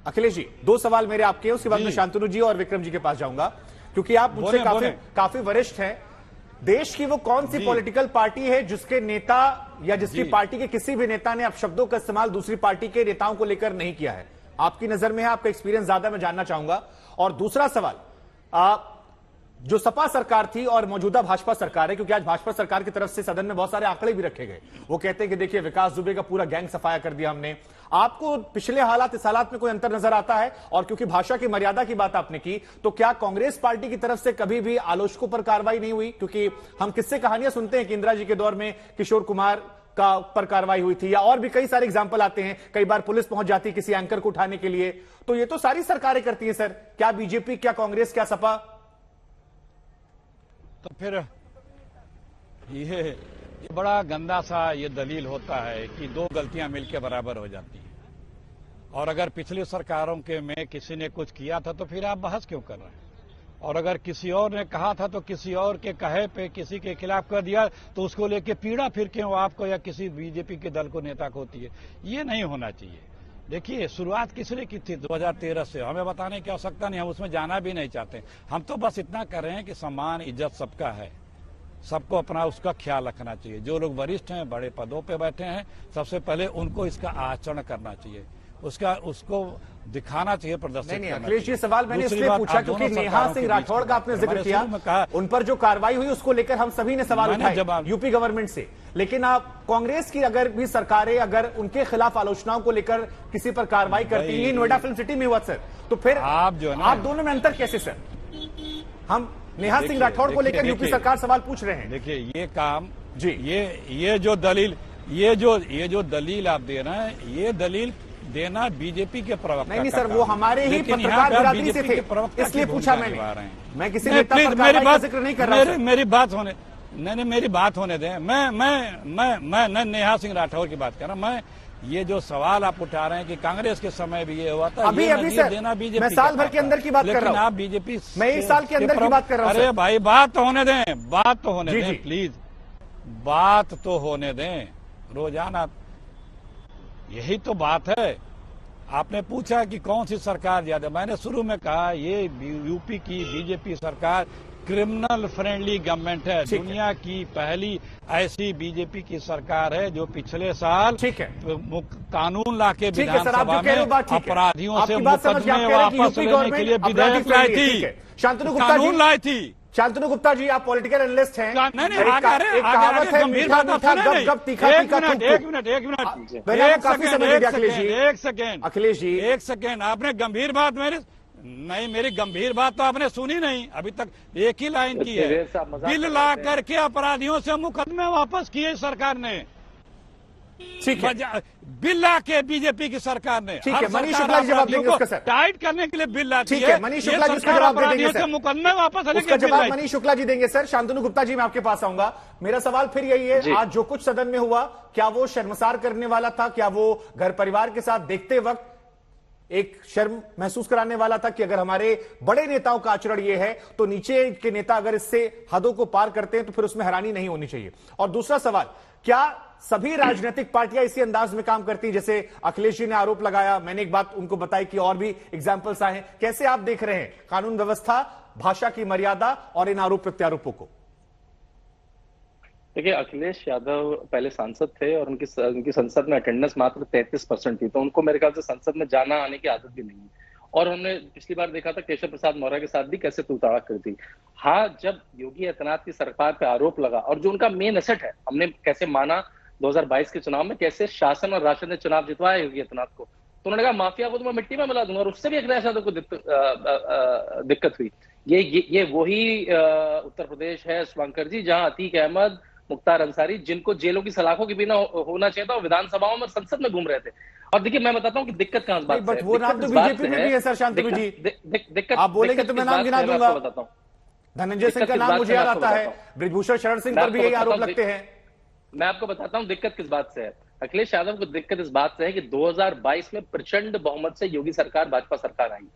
अखिलेश जी, दो सवाल मेरे आपके हैं, उसके बाद मैं शांतनु जी और विक्रम जी के पास जाऊंगा, क्योंकि आप मुझसे काफी वरिष्ठ हैं। देश की वो कौन सी पॉलिटिकल पार्टी है जिसके नेता या जिसकी पार्टी के किसी भी नेता ने अपशब्दों का इस्तेमाल दूसरी पार्टी के नेताओं को लेकर नहीं किया है? आपकी नजर में है, आपका एक्सपीरियंस ज्यादा मैं जानना चाहूंगा। और दूसरा सवाल, जो सपा सरकार थी और मौजूदा भाजपा सरकार है, क्योंकि आज भाजपा सरकार की तरफ से सदन में बहुत सारे आंकड़े भी रखे गए, वो कहते हैं कि देखिए विकास दुबे का पूरा गैंग सफाया कर दिया हमने। आपको पिछले हालात इस हालात में कोई अंतर नजर आता है? और क्योंकि भाषा की मर्यादा की बात आपने की, तो क्या कांग्रेस पार्टी की तरफ से कभी भी आलोचकों पर कार्रवाई नहीं हुई? क्योंकि हम किससे कहानियां सुनते हैं कि इंदिरा जी के दौर में किशोर कुमार का पर कार्रवाई हुई थी, या और भी कई सारे एग्जाम्पल आते हैं, कई बार पुलिस पहुंच जाती है किसी एंकर को उठाने के लिए। तो ये तो सारी सरकारें करती है सर, क्या बीजेपी, क्या कांग्रेस, क्या सपा? तो फिर ये बड़ा गंदा सा ये दलील होता है कि दो गलतियां मिलकर बराबर हो जाती हैं। और अगर पिछली सरकारों के में किसी ने कुछ किया था तो फिर आप बहस क्यों कर रहे हैं? और अगर किसी और ने कहा था तो किसी और के कहे पे किसी के खिलाफ कर दिया तो उसको लेके पीड़ा फिर क्यों आपको या किसी बीजेपी के दल को, नेता को होती है? ये नहीं होना चाहिए। देखिए, शुरुआत किसने की थी 2013 से, हमें बताने की आवश्यकता नहीं, हम उसमें जाना भी नहीं चाहते। हम तो बस इतना कर रहे हैं कि सम्मान इज्जत सबका है, सबको अपना उसका ख्याल रखना चाहिए। जो लोग वरिष्ठ हैं, बड़े पदों पे बैठे हैं, सबसे पहले उनको इसका आचरण करना चाहिए, उसको दिखाना चाहिए, प्रदर्शित नहीं, अखिलेश जी, सवाल मैंने इसलिए पूछा क्योंकि नेहा सिंह राठौड़ का आपने जिक्र किया, उन पर जो कार्रवाई हुई उसको लेकर हम सभी ने सवाल उठाए यूपी गवर्नमेंट से। लेकिन आप कांग्रेस की अगर भी सरकारें अगर उनके खिलाफ आलोचनाओं को लेकर किसी पर कार्रवाई करती है, नोएडा फिल्म सिटी में हुआ सर, तो फिर आप दोनों में अंतर कैसे सर? हम नेहा सिंह राठौड़ को लेकर यूपी सरकार सवाल पूछ रहे हैं। देखिए, ये काम जी, ये जो दलील आप दे रहे हैं, ये दलील देना बीजेपी के प्रवक्ता नहीं सर, वो हमारे ही पत्रकार बिरादरी से थे, इसलिए पूछा मैंने। मैं किसी नेता पर कार्रवाई का जिक्र नहीं कर रहा हूं। मेरी बात होने मेरी बात होने दें। मैं नेहा सिंह राठौर की बात कर रहा हूं। मैं ये जो सवाल आप उठा रहे हैं कि कांग्रेस के समय भी ये हुआ था, अभी सर, देना बीजेपी, मैं साल भर के अंदर की बात कर रहा हूं। आप बीजेपी, मैं एक साल के अंदर की बात कर रहा हूं। अरे भाई, बात तो होने दें, प्लीज, बात तो होने दें। रोजाना यही तो बात है। आपने पूछा कि कौन सी सरकार ज्यादा, मैंने शुरू में कहा ये यूपी की बीजेपी सरकार क्रिमिनल फ्रेंडली गवर्नमेंट है। दुनिया की पहली ऐसी बीजेपी की सरकार है जो पिछले साल कानून लाके विधानसभा में अपराधियों से मुकदमे वापस लेने के लिए विधेयक लाई थी, कानून लाई थी। शांतनु गुप्ता जी, आप पॉलिटिकल एनालिस्ट हैं। एक सेकेंड, आपने गंभीर बात मेरी गंभीर बात तो आपने सुनी नहीं अभी तक। एक ही लाइन की है, बिल ला करके अपराधियों से मुकदमे वापस किए सरकार ने। ठीक है, बिल ला के बीजेपी की सरकार ने, ठीक है, मनीष शुक्ला जी जवाब देंगे उसका सर। टाइट करने के लिए बिल लाती है। ठीक है, मनीष शुक्ला जी उसका जवाब देंगे सर। मुकदमे वापस उसका जवाब मनीष शुक्ला जी देंगे सर। शांतनु गुप्ता जी, मैं आपके पास आऊंगा। मेरा सवाल फिर यही है, आज जो कुछ सदन में हुआ, क्या वो शर्मसार करने वाला था? क्या वो घर परिवार के साथ देखते वक्त एक शर्म महसूस कराने वाला था कि अगर हमारे बड़े नेताओं का आचरण ये है तो नीचे के नेता अगर इससे हदों को पार करते हैं तो फिर उसमें हैरानी नहीं होनी चाहिए? और दूसरा सवाल, क्या सभी राजनीतिक पार्टियां इसी अंदाज में काम करती हैं जैसे अखिलेश जी ने आरोप लगाया? मैंने एक बात उनको बताई कि और भी एग्जाम्पल्स आए हैं। कैसे आप देख रहे हैं कानून व्यवस्था, भाषा की मर्यादा और इन आरोप प्रत्यारोपों को? देखिए, अखिलेश यादव पहले सांसद थे और उनकी संसद में अटेंडेंस मात्र 33% थी, तो उनको मेरे ख्याल से संसद में जाना आने की आदत भी नहीं है। और हमने पिछली बार देखा था केशव प्रसाद मौर्य के साथ भी कैसे तू तड़ाक कर दी। हाँ, जब योगी आदित्यनाथ की सरकार पे आरोप लगा और जो उनका मेन एसेट है, हमने कैसे माना 2022 के चुनाव में कैसे शासन और राशन ने चुनाव जितवाया योगी आदित्यनाथ को, तो उन्होंने कहा माफिया को तो मैं मिट्टी में मिला दूंगा, और उससे भी अखिलेश यादव को दिक्कत हुई। ये वही उत्तर प्रदेश है शुभंकर जी, जहां अतीक अहमद, मुख्तार अंसारी, जिनको जेलों की सलाखों के बिना होना चाहिए था, वो विधानसभाओं में संसद में घूम रहे थे। और देखिए, मैं बताता हूँ कि दिक्कत कहां बात है। वो नाम तो बीजेपी में भी है सर। शांतनु जी, दिक्कत आप बोलेंगे तो मैं नाम गिना दूंगा। बताता हूँ, धनंजय सिंह का नाम मुझे याद आता है, बृजभूषण शरण सिंह पर भी यही आरोप लगते हैं। मैं आपको बताता हूं दिक्कत किस बात से है। अखिलेश यादव को दिक्कत इस बात से है कि 2022 में प्रचंड बहुमत से योगी सरकार, भाजपा सरकार आई,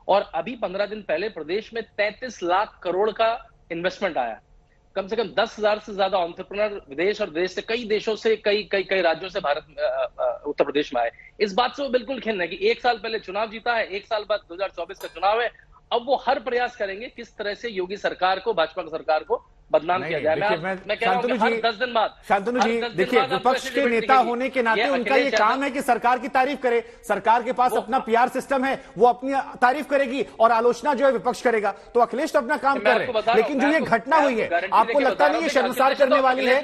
और अभी 15 दिन पहले प्रदेश में 33 लाख करोड़ का इन्वेस्टमेंट आया। कम से कम 10,000 से ज्यादा एंटरप्रेन्योर विदेश और देश से कई देशों से कई राज्यों से भारत उत्तर प्रदेश में आए। इस बात से वो बिल्कुल खिन्न है कि 1 साल पहले चुनाव जीता है, 1 साल बाद 2024 का चुनाव है, अब वो हर प्रयास करेंगे किस तरह से योगी सरकार को, भाजपा की सरकार को बदनाम किया जाए। मैं कह रहा हूं कि हर 10 दिन बाद, शांतनु जी देखिए, विपक्ष के नेता होने के नाते उनका ये काम है कि सरकार की तारीफ करे। सरकार के पास अपना पीआर सिस्टम है, वो अपनी तारीफ करेगी और आलोचना जो है विपक्ष करेगा। तो अखिलेश तो अपना काम कर रहे हैं, लेकिन जो ये घटना हुई है, आपको लगता नहीं ये शर्मसार करने वाली है?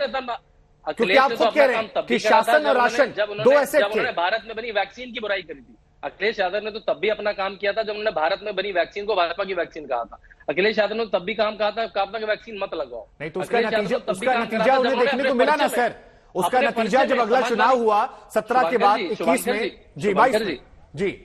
क्योंकि आप खुद कह रहे हैं कि शासन और राशन दो ऐसे थे। भारत में बनी वैक्सीन की बुराई करी थी, अखिलेश यादव ने तो तब भी अपना काम किया था जब उन्होंने भारत में बनी वैक्सीन को भाजपा की वैक्सीन कहा था। अखिलेश यादव ने तब भी काम कहा था कि वैक्सीन मत लगाओ। नहीं तो उसका नतीजा उन्हें देखने को मिला ना सर। उसका नतीजा जब अगला चुनाव हुआ 17 के बाद 21 में, जी 22 जी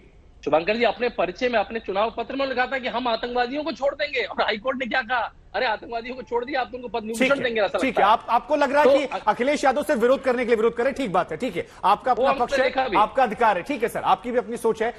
शुभंकर जी, अपने परिचय में, अपने चुनाव पत्र में लिखा था कि हम आतंकवादियों को छोड़ देंगे, और हाईकोर्ट ने क्या कहा? अरे आतंकवादियों को छोड़ दिया, आप उनको पद्म विभूषण देंगे। ठीक है, आपको लग रहा है कि अखिलेश यादव से विरोध करने के लिए विरोध करें, ठीक बात है, ठीक है, आपका अपना पक्ष है, आपका अधिकार है, ठीक है सर, आपकी भी अपनी सोच है।